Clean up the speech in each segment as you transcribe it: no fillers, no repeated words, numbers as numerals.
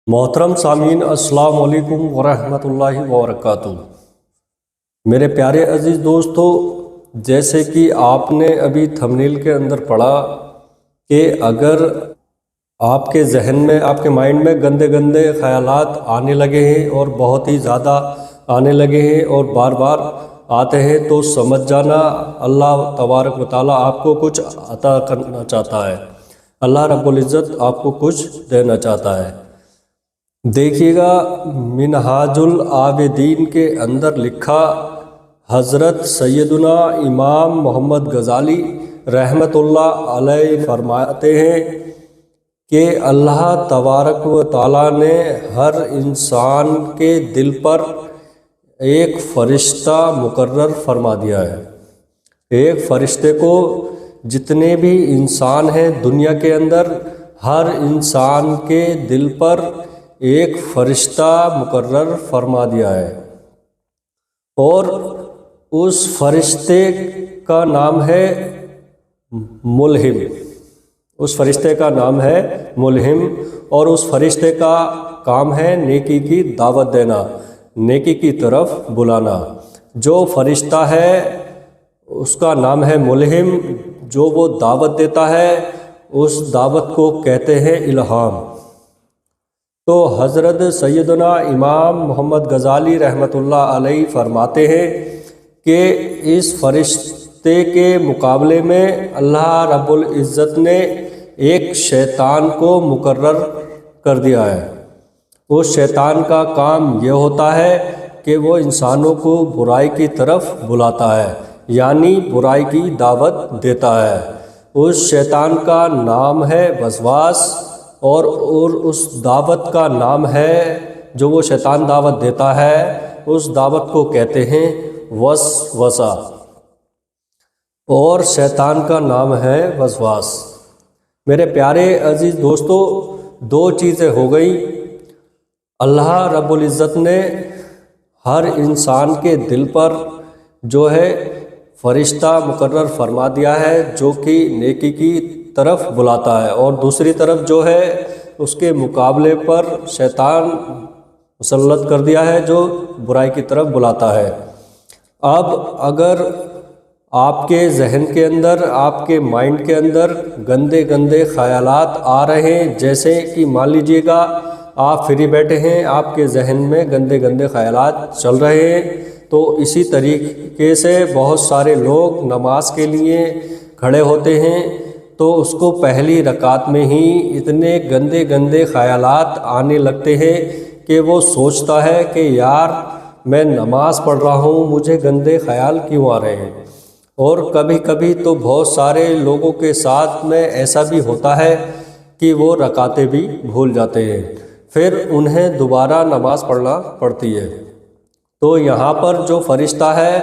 محترم سامعین، السلام علیکم ورحمۃ اللہ وبرکاتہ۔ میرے پیارے عزیز دوستو، جیسے کہ آپ نے ابھی تھمبنیل کے اندر پڑھا کہ اگر آپ کے ذہن میں، آپ کے مائنڈ میں گندے گندے خیالات آنے لگے ہیں اور بہت ہی زیادہ آنے لگے ہیں اور بار بار آتے ہیں، تو سمجھ جانا اللہ تبارک و تعالیٰ آپ کو کچھ عطا کرنا چاہتا ہے۔ اللہ رب العزت آپ کو کچھ دینا چاہتا ہے۔ دیکھیے گا، منہاج العابدین کے اندر لکھا، حضرت سیدنا امام محمد غزالی رحمۃ اللہ علیہ فرماتے ہیں کہ اللہ تبارک و تعالیٰ نے ہر انسان کے دل پر ایک فرشتہ مقرر فرما دیا ہے۔ ایک فرشتے کو، جتنے بھی انسان ہیں دنیا کے اندر، ہر انسان کے دل پر ایک فرشتہ مقرر فرما دیا ہے، اور اس فرشتے کا نام ہے ملہم۔ اس فرشتے کا نام ہے ملہم، اور اس فرشتے کا کام ہے نیکی کی دعوت دینا، نیکی کی طرف بلانا۔ جو فرشتہ ہے اس کا نام ہے ملہم، جو وہ دعوت دیتا ہے اس دعوت کو کہتے ہیں الہام۔ تو حضرت سیدنا امام محمد غزالی رحمۃ اللہ علیہ فرماتے ہیں کہ اس فرشتے کے مقابلے میں اللہ رب العزت نے ایک شیطان کو مقرر کر دیا ہے۔ اس شیطان کا کام یہ ہوتا ہے کہ وہ انسانوں کو برائی کی طرف بلاتا ہے، یعنی برائی کی دعوت دیتا ہے۔ اس شیطان کا نام ہے وسواس، اور اس دعوت کا نام ہے، جو وہ شیطان دعوت دیتا ہے اس دعوت کو کہتے ہیں وسوسہ، اور شیطان کا نام ہے وسواس۔ میرے پیارے عزیز دوستو، دو چیزیں ہو گئی۔ اللہ رب العزت نے ہر انسان کے دل پر جو ہے فرشتہ مقرر فرما دیا ہے، جو کہ نیکی کی طرف بلاتا ہے، اور دوسری طرف جو ہے اس کے مقابلے پر شیطان مسلط کر دیا ہے، جو برائی کی طرف بلاتا ہے۔ اب اگر آپ کے ذہن کے اندر، آپ کے مائنڈ کے اندر گندے گندے خیالات آ رہے ہیں، جیسے کہ مان لیجئے گا آپ فری بیٹھے ہیں، آپ کے ذہن میں گندے گندے خیالات چل رہے ہیں، تو اسی طریقے سے بہت سارے لوگ نماز کے لیے کھڑے ہوتے ہیں، تو اس کو پہلی رکعت میں ہی اتنے گندے گندے خیالات آنے لگتے ہیں کہ وہ سوچتا ہے کہ یار میں نماز پڑھ رہا ہوں، مجھے گندے خیال کیوں آ رہے ہیں۔ اور کبھی کبھی تو بہت سارے لوگوں کے ساتھ میں ایسا بھی ہوتا ہے کہ وہ رکعتیں بھی بھول جاتے ہیں، پھر انہیں دوبارہ نماز پڑھنا پڑتی ہے۔ تو یہاں پر جو فرشتہ ہے،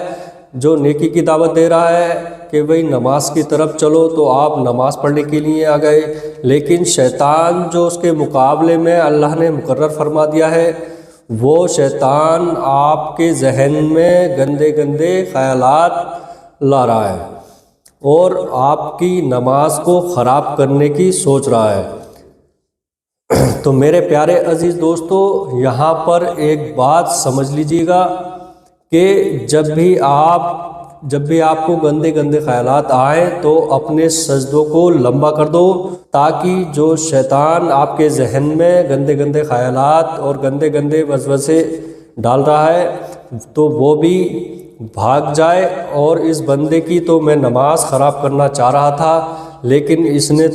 جو نیکی کی دعوت دے رہا ہے کہ بھئی نماز کی طرف چلو، تو آپ نماز پڑھنے کے لیے آ گئے، لیکن شیطان جو اس کے مقابلے میں اللہ نے مقرر فرما دیا ہے، وہ شیطان آپ کے ذہن میں گندے گندے خیالات لا رہا ہے اور آپ کی نماز کو خراب کرنے کی سوچ رہا ہے۔ تو میرے پیارے عزیز دوستو، یہاں پر ایک بات سمجھ لیجیے گا کہ جب بھی آپ کو گندے گندے خیالات آئیں تو اپنے سجدوں کو لمبا کر دو، تاکہ جو شیطان آپ کے ذہن میں گندے گندے خیالات اور گندے گندے وسوسے ڈال رہا ہے تو وہ بھی بھاگ جائے۔ اور اس بندے کی تو میں نماز خراب کرنا چاہ رہا تھا، لیکن اس نے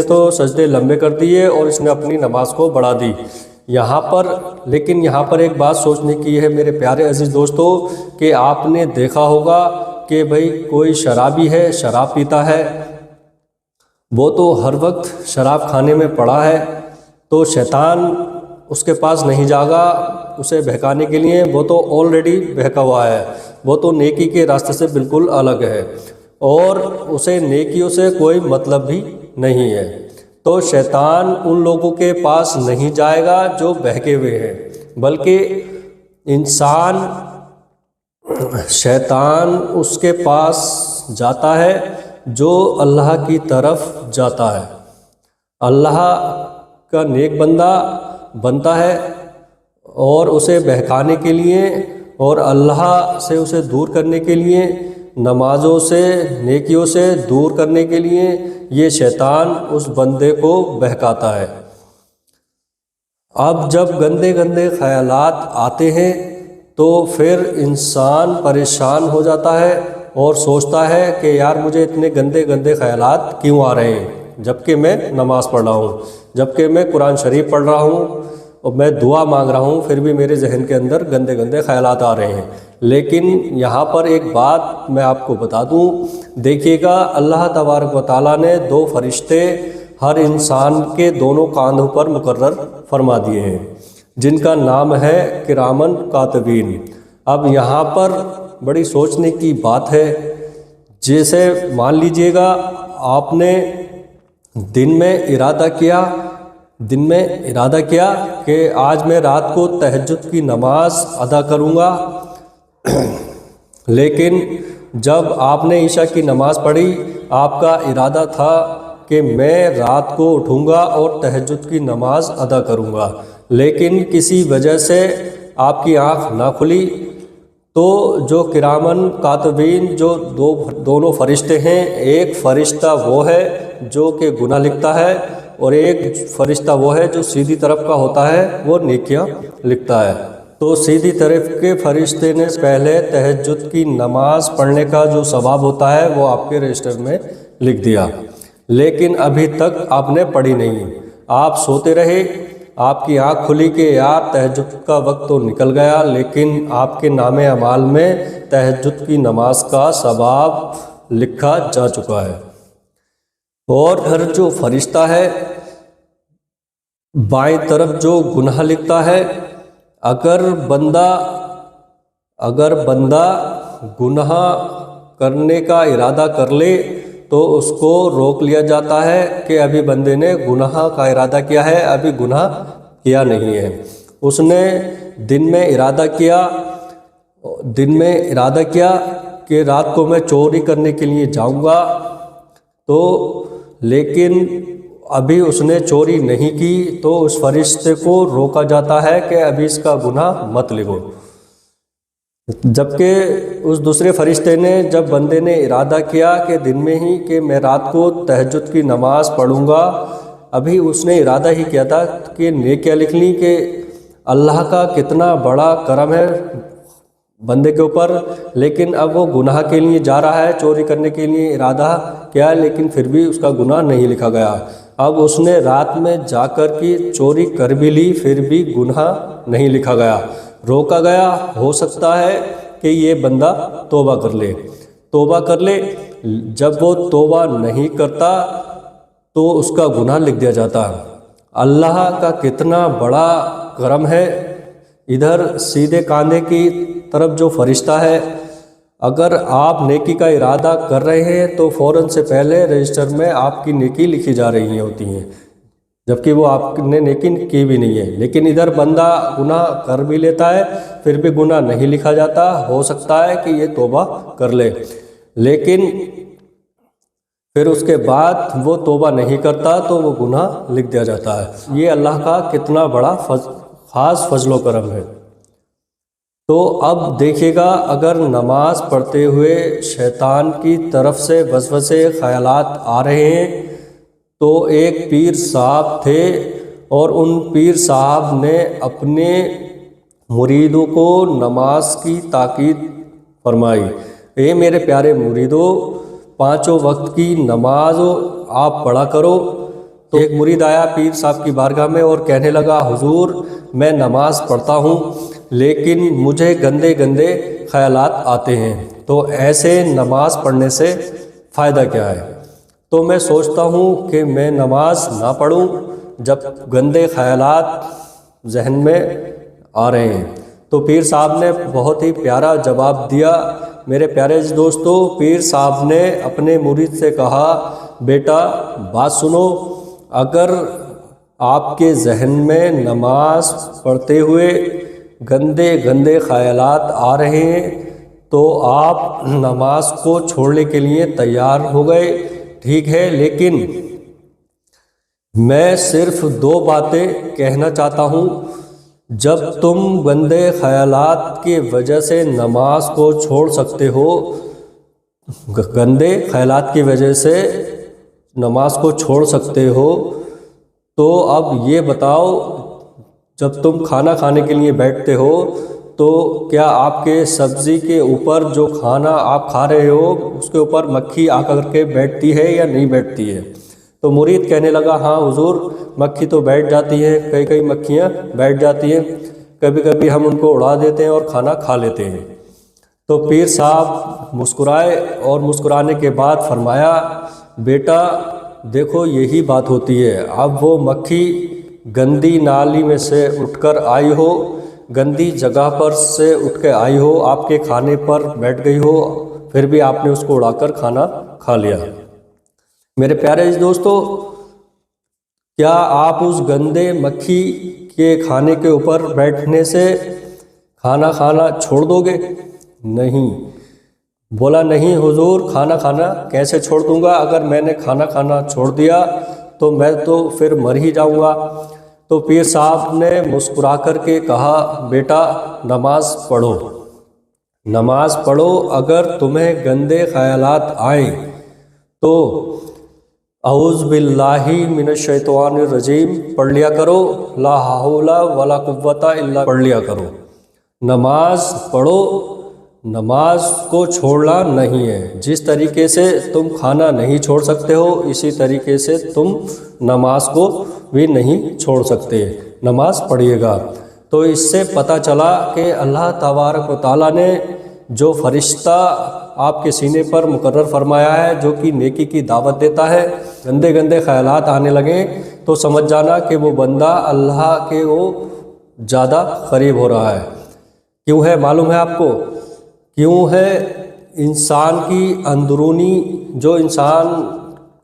تو سجدے لمبے کر دیے اور اس نے اپنی نماز کو بڑھا دی۔ یہاں پر ایک بات سوچنے کی ہے میرے پیارے عزیز دوستو، کہ آپ نے دیکھا ہوگا کہ بھئی کوئی شرابی ہے، شراب پیتا ہے، وہ تو ہر وقت شراب کھانے میں پڑا ہے، تو شیطان اس کے پاس نہیں جاگا اسے بہکانے کے لیے، وہ تو آلریڈی بہکا ہوا ہے، وہ تو نیکی کے راستے سے بالکل الگ ہے، اور اسے نیکیوں سے کوئی مطلب بھی نہیں ہے۔ تو شیطان ان لوگوں کے پاس نہیں جائے گا جو بہکے ہوئے ہیں، بلکہ شیطان اس کے پاس جاتا ہے جو اللہ کی طرف جاتا ہے۔ اللہ کا نیک بندہ بنتا ہے اور اسے بہکانے کے لیے اور اللہ سے اسے دور کرنے کے لیے، نمازوں سے، نیکیوں سے دور کرنے کے لیے یہ شیطان اس بندے کو بہکاتا ہے۔ اب جب گندے گندے خیالات آتے ہیں تو پھر انسان پریشان ہو جاتا ہے اور سوچتا ہے کہ یار مجھے اتنے گندے گندے خیالات کیوں آ رہے ہیں، جبکہ میں نماز پڑھ رہا ہوں، جبکہ میں قرآن شریف پڑھ رہا ہوں اور میں دعا مانگ رہا ہوں، پھر بھی میرے ذہن کے اندر گندے گندے خیالات آ رہے ہیں۔ لیکن یہاں پر ایک بات میں آپ کو بتا دوں، دیکھیے گا اللہ تبارک و تعالیٰ نے 2 فرشتے ہر انسان کے دونوں کاندھوں پر مقرر فرما دیے ہیں، جن کا نام ہے کرامن کاتبین۔ اب یہاں پر بڑی سوچنے کی بات ہے، جیسے مان لیجئے گا آپ نے دن میں ارادہ کیا کہ آج میں رات کو تہجد کی نماز ادا کروں گا، لیکن جب آپ نے عشاء کی نماز پڑھی آپ کا ارادہ تھا کہ میں رات کو اٹھوں گا اور تہجد کی نماز ادا کروں گا، لیکن کسی وجہ سے آپ کی آنکھ نہ کھلی، تو جو کرامن کاتبین جو دونوں فرشتے ہیں، ایک فرشتہ وہ ہے جو کہ گناہ لکھتا ہے اور ایک فرشتہ وہ ہے جو سیدھی طرف کا ہوتا ہے، وہ نیکیاں لکھتا ہے۔ تو سیدھی طرف کے فرشتے نے پہلے تہجد کی نماز پڑھنے کا جو ثواب ہوتا ہے وہ آپ کے رجسٹر میں لکھ دیا، لیکن ابھی تک آپ نے پڑھی نہیں، آپ سوتے رہے، آپ کی آنکھ کھلی کہ یار تہجد کا وقت تو نکل گیا، لیکن آپ کے نام اعمال میں تہجد کی نماز کا ثواب لکھا جا چکا ہے۔ اور پھر جو فرشتہ ہے بائیں طرف جو گناہ لکھتا ہے، اگر بندہ گناہ کرنے کا ارادہ کر لے تو اس کو روک لیا جاتا ہے کہ ابھی بندے نے گناہ کا ارادہ کیا ہے، ابھی گناہ کیا نہیں ہے۔ اس نے دن میں ارادہ کیا کہ رات کو میں چوری کرنے کے لیے جاؤں گا، تو لیکن ابھی اس نے چوری نہیں کی تو اس فرشتے کو روکا جاتا ہے کہ ابھی اس کا گناہ مت لکھو، جبکہ اس دوسرے فرشتے نے جب بندے نے ارادہ کیا کہ دن میں ہی کہ میں رات کو تہجد کی نماز پڑھوں گا، ابھی اس نے ارادہ ہی کیا تھا کہ نیکیاں لکھ لی کہ اللہ کا کتنا بڑا کرم ہے بندے کے اوپر، لیکن اب وہ گناہ کے لیے جا رہا ہے، چوری کرنے کے لیے ارادہ کیا، لیکن پھر بھی اس کا گناہ نہیں لکھا گیا۔ اب اس نے رات میں جا کر کی چوری کر بھی لی، پھر بھی گناہ نہیں لکھا گیا، روکا گیا۔ ہو سکتا ہے کہ یہ بندہ توبہ کر لے، جب وہ توبہ نہیں کرتا تو اس کا گناہ لکھ دیا جاتا ہے۔ اللہ کا کتنا بڑا کرم ہے، ادھر سیدھے کاندھے کی طرف جو فرشتہ ہے، اگر آپ نیکی کا ارادہ کر رہے ہیں تو فوراً سے پہلے رجسٹر میں آپ کی نیکی لکھی جا رہی ہوتی ہیں، جبکہ وہ آپ نے نیکی کی بھی نہیں ہے، لیکن ادھر بندہ گناہ کر بھی لیتا ہے پھر بھی گناہ نہیں لکھا جاتا۔ ہو سکتا ہے کہ یہ توبہ کر لے، لیکن پھر اس کے بعد وہ توبہ نہیں کرتا تو وہ گناہ لکھ دیا جاتا ہے۔ یہ اللہ کا کتنا بڑا خاص فضل و کرم ہے۔ تو اب دیکھیے گا، اگر نماز پڑھتے ہوئے شیطان کی طرف سے وسوسے خیالات آ رہے ہیں، تو ایک پیر صاحب تھے اور ان پیر صاحب نے اپنے مریدوں کو نماز کی تاکید فرمائی، اے میرے پیارے مریدوں، 5 وقت کی نماز آپ پڑھا کرو۔ تو ایک مرید آیا پیر صاحب کی بارگاہ میں اور کہنے لگا، حضور میں نماز پڑھتا ہوں لیکن مجھے گندے گندے خیالات آتے ہیں، تو ایسے نماز پڑھنے سے فائدہ کیا ہے؟ تو میں سوچتا ہوں کہ میں نماز نہ پڑھوں جب گندے خیالات ذہن میں آ رہے ہیں۔ تو پیر صاحب نے بہت ہی پیارا جواب دیا۔ میرے پیارے دوستو، پیر صاحب نے اپنے مرید سے کہا، بیٹا بات سنو، اگر آپ کے ذہن میں نماز پڑھتے ہوئے گندے گندے خیالات آ رہے ہیں تو آپ نماز کو چھوڑنے کے لیے تیار ہو گئے، ٹھیک ہے، لیکن میں صرف دو باتیں کہنا چاہتا ہوں، جب تم گندے خیالات کی وجہ سے نماز کو چھوڑ سکتے ہو، گندے خیالات کی وجہ سے نماز کو چھوڑ سکتے ہو، تو اب یہ بتاؤ، جب تم کھانا کھانے کے لیے بیٹھتے ہو تو کیا آپ کے سبزی کے اوپر جو کھانا آپ کھا رہے ہو اس کے اوپر مکھی آ کر کے بیٹھتی ہے یا نہیں بیٹھتی ہے؟ تو مرید کہنے لگا ہاں حضور، مکھی تو بیٹھ جاتی ہے، کئی مکھیاں بیٹھ جاتی ہیں، کبھی کبھی ہم ان کو اڑا دیتے ہیں اور کھانا کھا لیتے ہیں۔ تو پیر صاحب مسکرائے اور مسکرانے کے بعد فرمایا، بیٹا دیکھو یہی بات ہوتی ہے، اب وہ مکھی گندی نالی میں سے اٹھ کر آئی ہو، گندی جگہ پر سے اٹھ کے آئی ہو، آپ کے کھانے پر بیٹھ گئی ہو، پھر بھی آپ نے اس کو اڑا کر کھانا کھا لیا۔ میرے پیارے دوستو، کیا آپ اس گندے مکھی کے کھانے کے اوپر بیٹھنے سے کھانا کھانا چھوڑ دو گے؟ نہیں۔ بولا نہیں حضور، کھانا کھانا کیسے چھوڑ دوں گا؟ اگر میں نے کھانا کھانا چھوڑ دیا تو میں تو پھر مر ہی جاؤں گا۔ تو پیر صاحب نے مسکرا کر کے کہا، بیٹا نماز پڑھو، نماز پڑھو، اگر تمہیں گندے خیالات آئیں تو اعوذ باللہ من الشیطان الرجیم پڑھ لیا کرو، لا حول ولا قوت الا پڑھ لیا کرو۔ نماز پڑھو، نماز کو چھوڑنا نہیں ہے۔ جس طریقے سے تم کھانا نہیں چھوڑ سکتے ہو، اسی طریقے سے تم نماز کو بھی نہیں چھوڑ سکتے، نماز پڑھیے گا۔ تو اس سے پتہ چلا کہ اللہ تبارک و تعالیٰ نے جو فرشتہ آپ کے سینے پر مقرر فرمایا ہے، جو کہ نیکی کی دعوت دیتا ہے، گندے خیالات آنے لگیں تو سمجھ جانا کہ وہ بندہ اللہ کے وہ زیادہ قریب ہو رہا ہے۔ کیوں ہے معلوم ہے آپ کو؟ کیوں ہے؟ انسان کی اندرونی جو انسان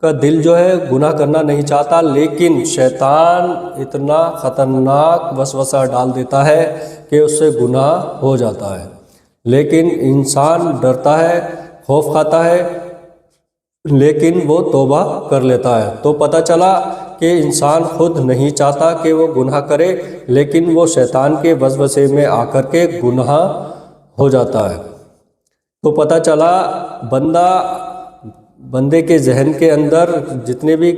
کا دل جو ہے گناہ کرنا نہیں چاہتا، لیکن شیطان اتنا خطرناک وسوسہ ڈال دیتا ہے کہ اس سے گناہ ہو جاتا ہے، لیکن انسان ڈرتا ہے، خوف کھاتا ہے، لیکن وہ توبہ کر لیتا ہے۔ تو پتہ چلا کہ انسان خود نہیں چاہتا کہ وہ گناہ کرے، لیکن وہ شیطان کے وسوسے میں آ کر کے گناہ ہو جاتا ہے۔ تو پتہ چلا بندے کے ذہن کے اندر جتنے بھی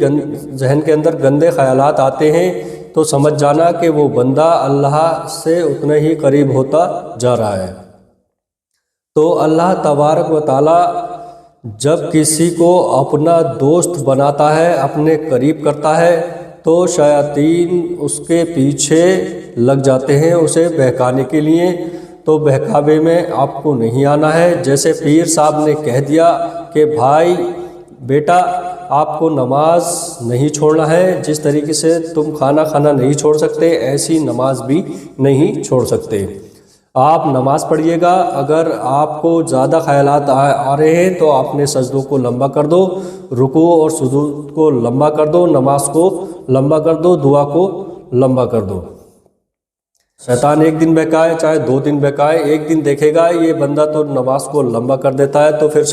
ذہن کے اندر گندے خیالات آتے ہیں تو سمجھ جانا کہ وہ بندہ اللہ سے اتنا ہی قریب ہوتا جا رہا ہے۔ تو اللہ تبارک و تعالیٰ جب کسی کو اپنا دوست بناتا ہے، اپنے قریب کرتا ہے، تو شیاطین اس کے پیچھے لگ جاتے ہیں اسے بہکانے کے لیے۔ تو بہکاوے میں آپ کو نہیں آنا ہے۔ جیسے پیر صاحب نے کہہ دیا کہ بھائی بیٹا آپ کو نماز نہیں چھوڑنا ہے، جس طریقے سے تم کھانا کھانا نہیں چھوڑ سکتے، ایسی نماز بھی نہیں چھوڑ سکتے۔ آپ نماز پڑھیے گا، اگر آپ کو زیادہ خیالات آ رہے ہیں تو اپنے سجدوں کو لمبا کر دو، رکوع اور سجود کو لمبا کر دو، نماز کو لمبا کر دو، دعا کو لمبا کر دو۔ شیطان ایک دن بہکائے چاہے 2 دن بہکائے، ایک دن دیکھے گا یہ بندہ تو نماز کو لمبا کر دیتا ہے، تو پھر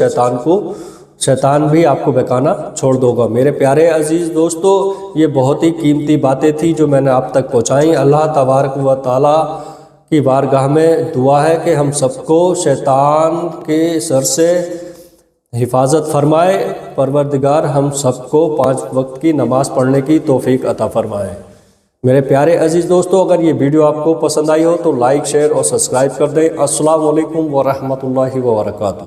شیطان بھی آپ کو بہکانا چھوڑ دو گا۔ میرے پیارے عزیز دوستو، یہ بہت ہی قیمتی باتیں تھیں جو میں نے آپ تک پہنچائیں۔ اللہ تبارک و تعالیٰ کی بارگاہ میں دعا ہے کہ ہم سب کو شیطان کے شر سے حفاظت فرمائے۔ پروردگار ہم سب کو 5 وقت کی نماز پڑھنے کی توفیق عطا فرمائے۔ میرے پیارے عزیز دوستو، اگر یہ ویڈیو آپ کو پسند آئی ہو تو لائک، شیئر اور سبسکرائب کر دیں۔ السلام علیکم ورحمۃ اللہ وبرکاتہ۔